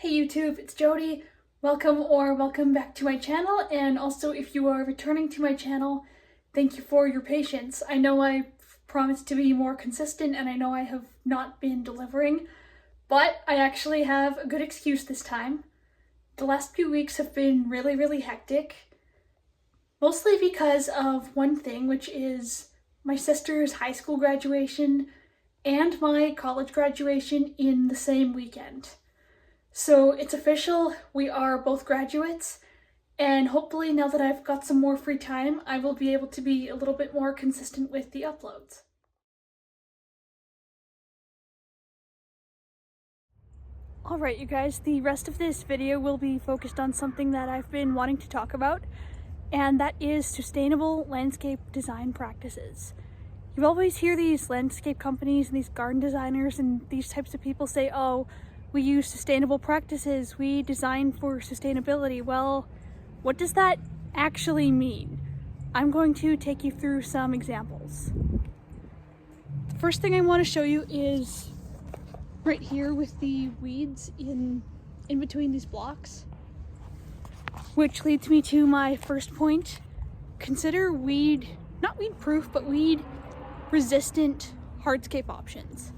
Hey YouTube, it's Jody. Welcome back to my channel, and also if you are returning to my channel, thank you for your patience. I know I promised to be more consistent and I know I have not been delivering, but I actually have a good excuse this time. The last few weeks have been really hectic, mostly because of one thing, which is my sister's high school graduation and my college graduation in the same weekend. So it's official, we are both graduates, and hopefully now that I've got some more free time, I will be able to be a little bit more consistent with the uploads. Alright you guys, the rest of this video will be focused on something that I've been wanting to talk about, and that is sustainable landscape design practices. You always hear these landscape companies and these garden designers and these types of people say, oh, we use sustainable practices, we design for sustainability. Well, what does that actually mean? I'm going to take you through some examples. The first thing I want to show you is right here with the weeds in between these blocks, which leads me to my first point. Consider not weed proof, but weed resistant hardscape options.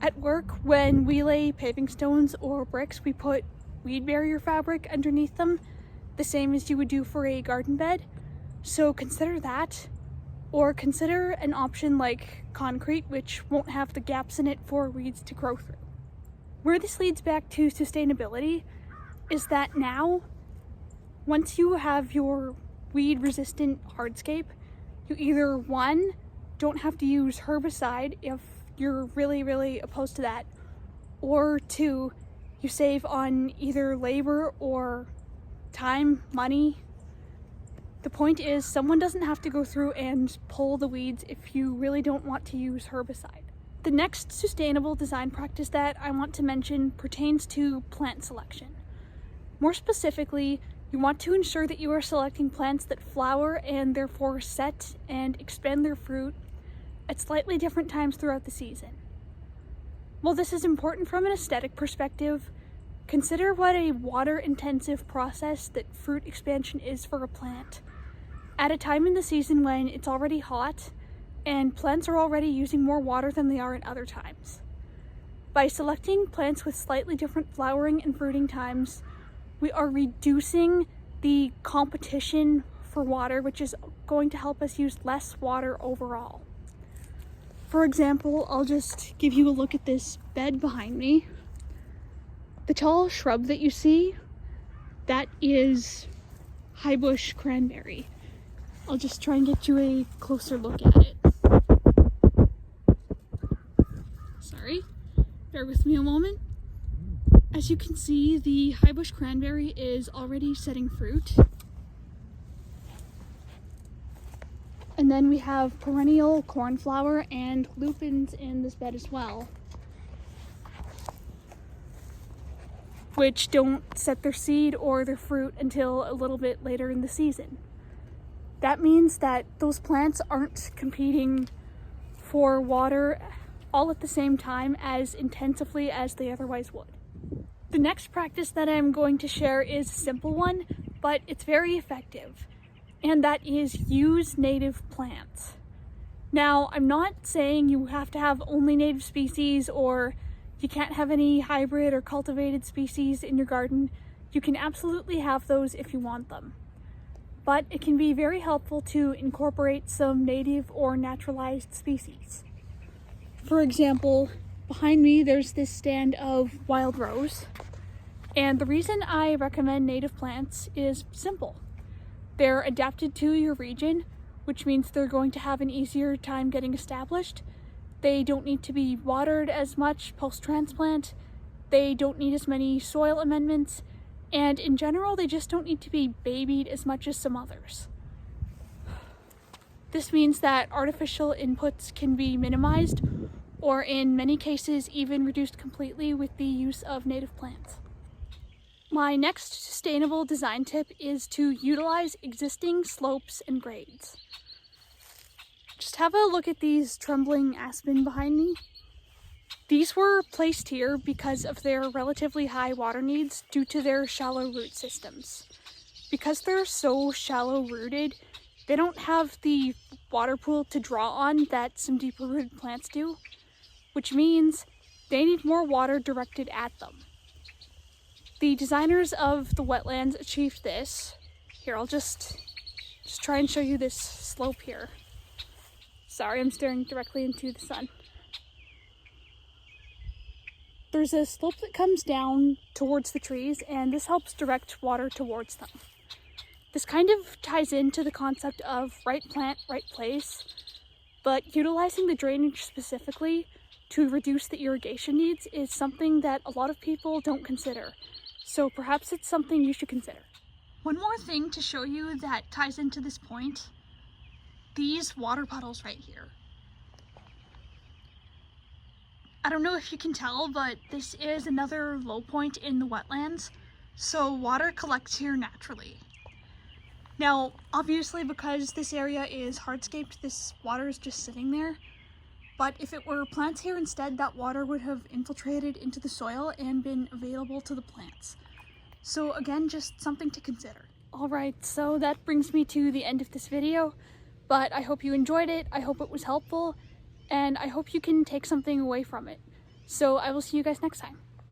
At work, when we lay paving stones or bricks, we put weed barrier fabric underneath them, the same as you would do for a garden bed. So consider that, or consider an option like concrete, which won't have the gaps in it for weeds to grow through. Where this leads back to sustainability is that now, once you have your weed-resistant hardscape, you either, one, don't have to use herbicide if you're really opposed to that, or two, you save on either labor or time, money. The point is, someone doesn't have to go through and pull the weeds if you really don't want to use herbicide. The next sustainable design practice that I want to mention pertains to plant selection. More specifically, you want to ensure that you are selecting plants that flower and therefore set and expand their fruit at slightly different times throughout the season. While this is important from an aesthetic perspective, consider what a water-intensive process that fruit expansion is for a plant. At a time in the season when it's already hot and plants are already using more water than they are at other times. By selecting plants with slightly different flowering and fruiting times, we are reducing the competition for water, which is going to help us use less water overall. For example, I'll just give you a look at this bed behind me. The tall shrub that you see, that is highbush cranberry. I'll just try and get you a closer look at it. Sorry, bear with me a moment. As you can see, the highbush cranberry is already setting fruit. And then we have perennial cornflower and lupins in this bed as well, which don't set their seed or their fruit until a little bit later in the season. That means that those plants aren't competing for water all at the same time as intensively as they otherwise would. The next practice that I'm going to share is a simple one, but it's very effective. And that is use native plants. Now, I'm not saying you have to have only native species or you can't have any hybrid or cultivated species in your garden. You can absolutely have those if you want them. But it can be very helpful to incorporate some native or naturalized species. For example, behind me there's this stand of wild rose. And the reason I recommend native plants is simple. They're adapted to your region, which means they're going to have an easier time getting established. They don't need to be watered as much post-transplant. They don't need as many soil amendments. And in general, they just don't need to be babied as much as some others. This means that artificial inputs can be minimized, or in many cases, even reduced completely with the use of native plants. My next sustainable design tip is to utilize existing slopes and grades. Just have a look at these trembling aspen behind me. These were placed here because of their relatively high water needs due to their shallow root systems. Because they're so shallow rooted, they don't have the water pool to draw on that some deeper rooted plants do, which means they need more water directed at them. The designers of the wetlands achieved this. Here, I'll just try and show you this slope here. Sorry, I'm staring directly into the sun. There's a slope that comes down towards the trees, and this helps direct water towards them. This kind of ties into the concept of right plant, right place, but utilizing the drainage specifically to reduce the irrigation needs is something that a lot of people don't consider. So perhaps it's something you should consider. One more thing to show you that ties into this point, these water puddles right here. I don't know if you can tell, but this is another low point in the wetlands, so water collects here naturally. Now, obviously because this area is hardscaped, this water is just sitting there, but if it were plants here instead, that water would have infiltrated into the soil and been available to the plants. So again, just something to consider. Alright, so that brings me to the end of this video, but I hope you enjoyed it, I hope it was helpful, and I hope you can take something away from it. So I will see you guys next time.